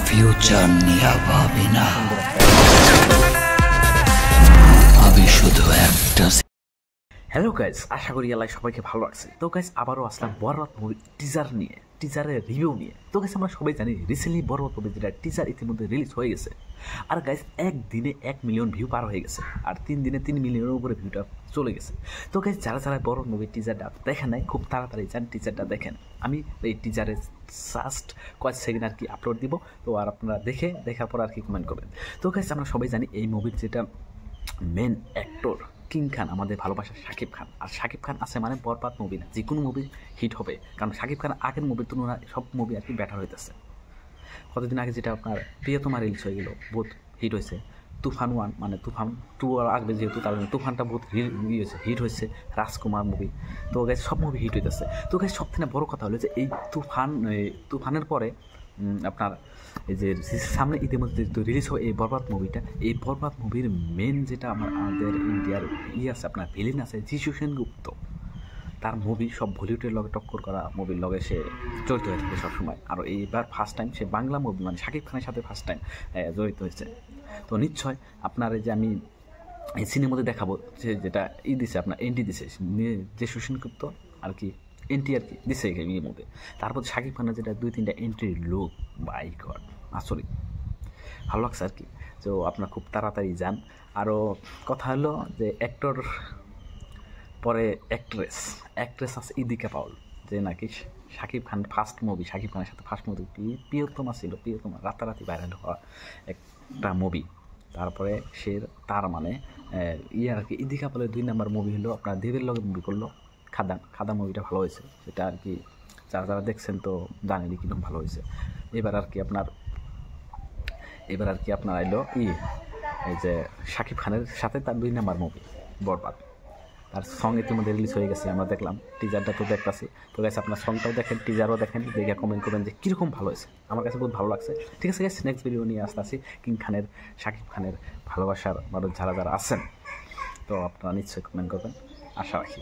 Future নিয়ে ভাবি না, আমি শুধু একটা। হ্যালো গাইস, আশা করি আল্লাহ সবাইকে ভালো লাগছে। তো গাইস আবারও আসলাম বরবাদ মুভি টিজার নিয়ে, টিজারের রিভিউ নিয়ে। তো গাইস আমরা সবাই জানি রিসেন্টলি বরবাদ মুভি যেটা টিজার ইতিমধ্যে রিলিজ হয়ে গেছে। আর গাইস একদিনে 1 মিলিয়ন ভিউ পার হয়ে গেছে, আর 3 দিনে 3 মিলিয়নের উপরে ভিউটা চলে গেছে। তো গাইস যারা যারা বরবাদ মুভির টিজারটা দেখেন নাই, খুব তাড়াতাড়ি যান টিজারটা দেখেন। আমি এই টিজারের জাস্ট কয়েক সেকেন্ড আর কি আপলোড দিব, তো আর আপনারা দেখার পর আর কি কমেন্ট করবেন। তো গাইস আমরা সবাই জানি এই মুভির যেটা মেন অ্যাক্টর কিং খান, আমাদের ভালোবাসার শাকিব খান। আর শাকিব খান আছে মানে বরবাদ মুভি না, যে কোনো মুভি হিট হবে, কারণ শাকিব খান আগের মুভির তুলনায় সব মুভি আর কি বেটার হইতেছে। কতদিন আগে যেটা আপনার প্রিয়তমা রিলিজ হয়ে গেল, বহুত হিট হয়েছে। তুফান 1 মানে তুফান 2 আসবে যেহেতু, তার জন্য তুফানটা বহুত হিট হয়েছে। রাজকুমার মুভি, তো গাইজ সব মুভি হিট হইতেছে। তো গাইজ সব থেকে বড় কথা হলো যে এই তুফানের পরে আপনার এই যে সামনে ইতিমধ্যে রিলিজ হয় এই বরবাদ মুভিটা। এই বরবাদ মুভির মেন যেটা আমাদের ইন্ডিয়ার আছে, আপনার ভিলেন আছে যিশু সেনগুপ্ত। তার মুভি সব বলিউডের লগে টক্কর করা মুভির লগে সে জড়িত হয়ে থাকে সবসময়। আর এইবার ফার্স্ট টাইম সে বাংলা মুভি মানে শাকিব খানের সাথে ফার্স্ট টাইম জড়িত হয়েছে। তো নিশ্চয় আপনার এই যে আমি এই সিনেমাতে দেখাবো যেটা দিছে আপনার এন্ট্রি দিছে যে সুসেনগুপ্ত আর কি, এন্ট্রি আর কি দিছে এই মধ্যে। তারপর শাকিব খানের যেটা 2-3টা এন্ট্রি লুক, বাই গড আসলে ভালো লাগছে আর কি। তো আপনার খুব তাড়াতাড়ি যান। আরও কথা হলো যে অ্যাক্টর পরে অ্যাক্ট্রেস আছে ইদিকা পাউল, যে নাকি শাকিব খান ফার্স্ট মুভি, শাকিব খানের সাথে ফার্স্ট মুভি প্রিয়তমা ছিল। প্রিয়তমা রাতারাতি ভাইরাল হওয়া একটা মুভি। তারপরে সে তার মানে আর কি ইদিকা পাউলের 2 নম্বর মুভি হলো আপনার দেবের লগে মুভি করলো খাদান মুভিটা ভালো হয়েছে। সেটা আর কি যারা যারা দেখছেন তো জানেনি কিরকম ভালো হয়েছে। এবার আর কি আপনার আইলো এই যে শাকিব খানের সাথে তার 2 নম্বর মুভি বরবাদ। তার সং ইতিমধ্যে রিলিজ হয়ে গেছে, আমরা দেখলাম টিজারটা তো দেখতেছি। তো গেছে আপনার সংটাও দেখেন, টিজারও দেখেন, দেখে কমেন্ট করবেন যে কীরকম ভালো হয়েছে। আমার কাছে বহুত ভালো লাগছে। ঠিক আছে গেছে, নেক্সট ভিডিও নিয়ে আসতে শাকিব খানের ভালোবাসার মানুষ যারা যারা আছেন, তো আপনারা নিশ্চয়ই কমেন্ট করবেন, আশা রাখি।